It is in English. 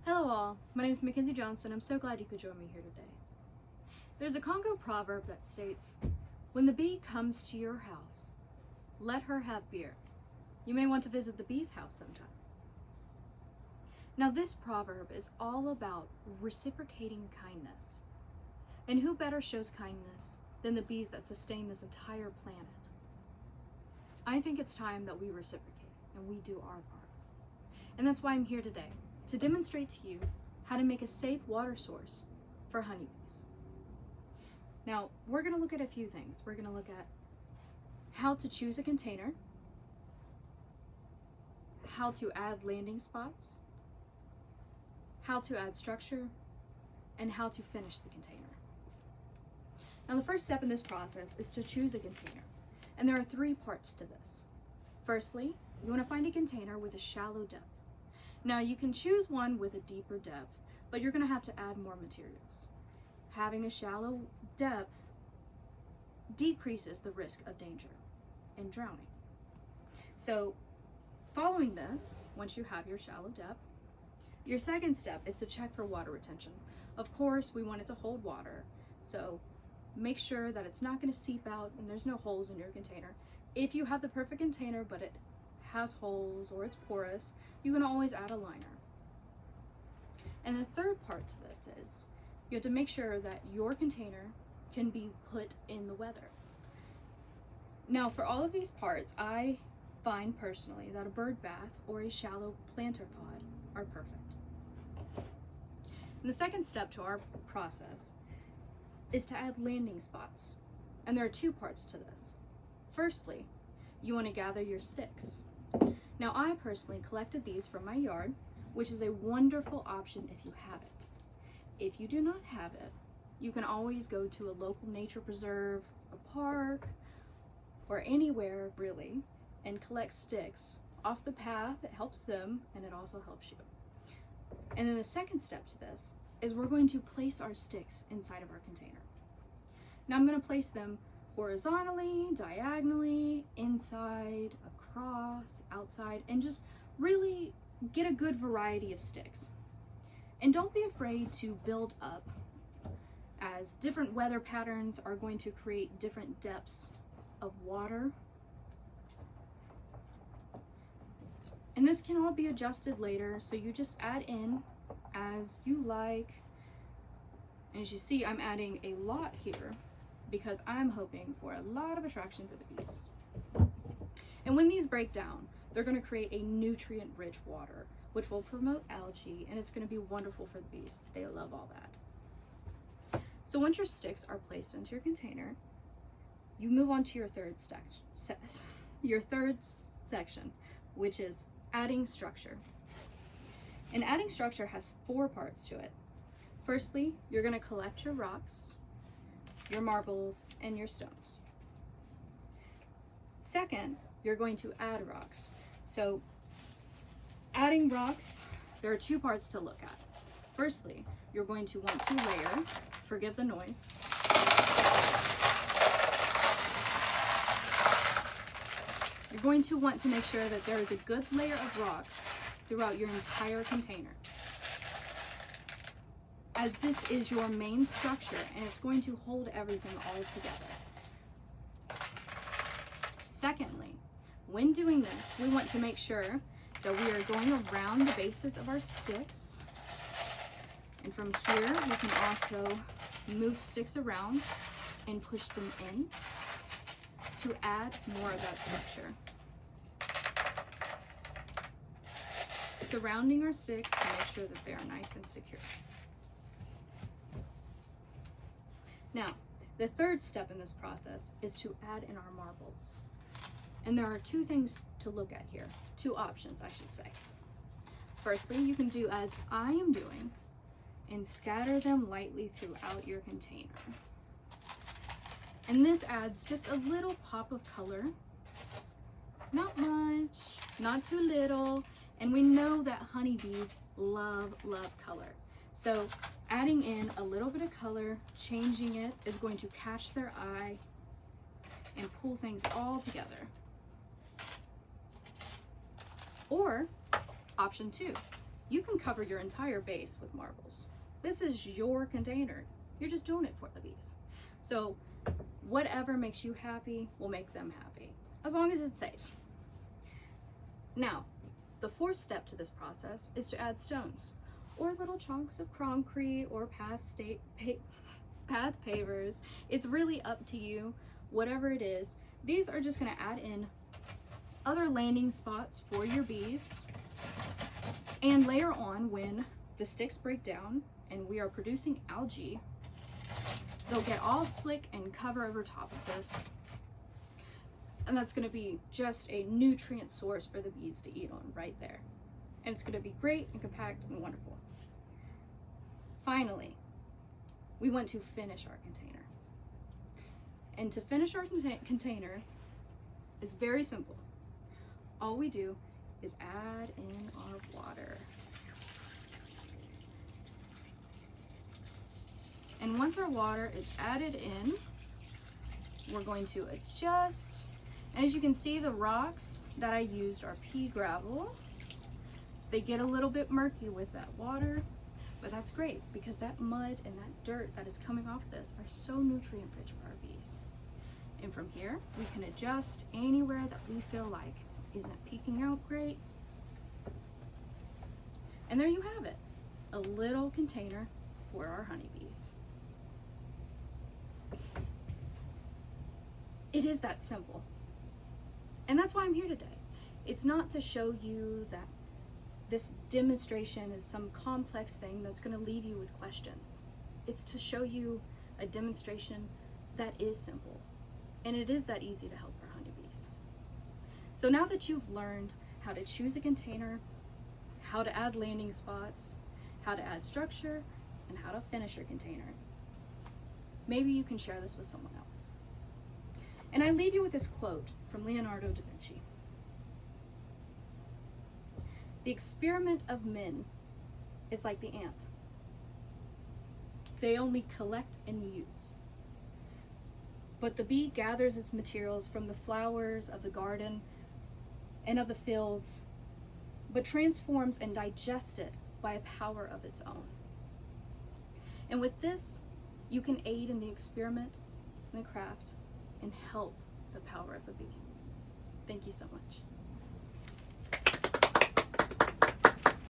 Hello all, my name is McKenzie Johnson. I'm so glad you could join me here today. There's a Congo proverb that states, "When the bee comes to your house, let her have beer. You may want to visit the bee's house sometime." Now this proverb is all about reciprocating kindness. And who better shows kindness than the bees that sustain this entire planet? I think it's time that we reciprocate and we do our part. And that's why I'm here today, to demonstrate to you how to make a safe water source for honeybees. Now, we're going to look at a few things. We're going to look at how to choose a container, how to add landing spots, how to add structure, and how to finish the container. Now, the first step in this process is to choose a container, and there are three parts to this. Firstly, you want to find a container with a shallow depth. Now, you can choose one with a deeper depth, but you're going to have to add more materials. Having a shallow depth decreases the risk of danger and drowning. So, following this, once you have your shallow depth, your second step is to check for water retention. Of course, we want it to hold water, so make sure that it's not going to seep out and there's no holes in your container. If you have the perfect container but it has holes or it's porous, you can always add a liner. And the third part to this is you have to make sure that your container can be put in the weather. Now, for all of these parts, I find personally that a bird bath or a shallow planter pod are perfect. And the second step to our process is to add landing spots. And there are two parts to this. Firstly, you want to gather your sticks. Now, I personally collected these from my yard, which is a wonderful option if you have it. If you do not have it, you can always go to a local nature preserve, a park, or anywhere really, and collect sticks off the path. It helps them and it also helps you. And then the second step to this is we're going to place our sticks inside of our container. Now I'm going to place them horizontally, diagonally, inside, across, outside, and just really get a good variety of sticks. And don't be afraid to build up, as different weather patterns are going to create different depths of water. And this can all be adjusted later, so you just add in as you like. And as you see, I'm adding a lot here because I'm hoping for a lot of attraction for the bees. And when these break down, they're going to create a nutrient-rich water, which will promote algae, and it's going to be wonderful for the bees. They love all that. So once your sticks are placed into your container, you move on to your third section, which is adding structure. And adding structure has four parts to it. Firstly, you're going to collect your rocks, your marbles, and your stones. Second, you're going to add rocks. So adding rocks, there are two parts to look at. Firstly, you're going to want to layer, forgive the noise, you're going to want to make sure that there is a good layer of rocks throughout your entire container, as this is your main structure and it's going to hold everything all together. Secondly, when doing this, we want to make sure that we are going around the bases of our sticks. And from here, we can also move sticks around and push them in to add more of that structure. Surrounding our sticks to make sure that they are nice and secure. Now, the third step in this process is to add in our marbles. And there are two things to look at here, two options I should say. Firstly, you can do as I am doing and scatter them lightly throughout your container. And this adds just a little pop of color. Not much, not too little, and we know that honeybees love color. So adding in a little bit of color, changing it, is going to catch their eye and pull things all together. Or option two, you can cover your entire base with marbles. This is your container. You're just doing it for the bees. So whatever makes you happy will make them happy, as long as it's safe. Now, the fourth step to this process is to add stones or little chunks of concrete or path pavers. It's really up to you, whatever it is. These are just going to add in other landing spots for your bees, and later on, when the sticks break down and we are producing algae, they'll get all slick and cover over top of this, and that's going to be just a nutrient source for the bees to eat on right there, and it's going to be great and compact and wonderful. Finally, we want to finish our container, and to finish our container is very simple. All we do is add in our water. And once our water is added in, we're going to adjust. And as you can see, the rocks that I used are pea gravel. So they get a little bit murky with that water, but that's great because that mud and that dirt that is coming off this are so nutrient rich for our bees. And from here, we can adjust anywhere that we feel like isn't peeking out great. And there you have it, a little container for our honeybees. It is that simple. And that's why I'm here today. It's not to show you that this demonstration is some complex thing that's going to leave you with questions. It's to show you a demonstration that is simple. And it is that easy to help our honeybees. So now that you've learned how to choose a container, how to add landing spots, how to add structure, and how to finish your container, maybe you can share this with someone else. And I leave you with this quote from Leonardo da Vinci. The experiment of men is like the ant. They only collect and use. But the bee gathers its materials from the flowers of the garden and of the fields, but transforms and digests it by a power of its own. And with this, you can aid in the experiment and the craft and help the power of the bee. Thank you so much.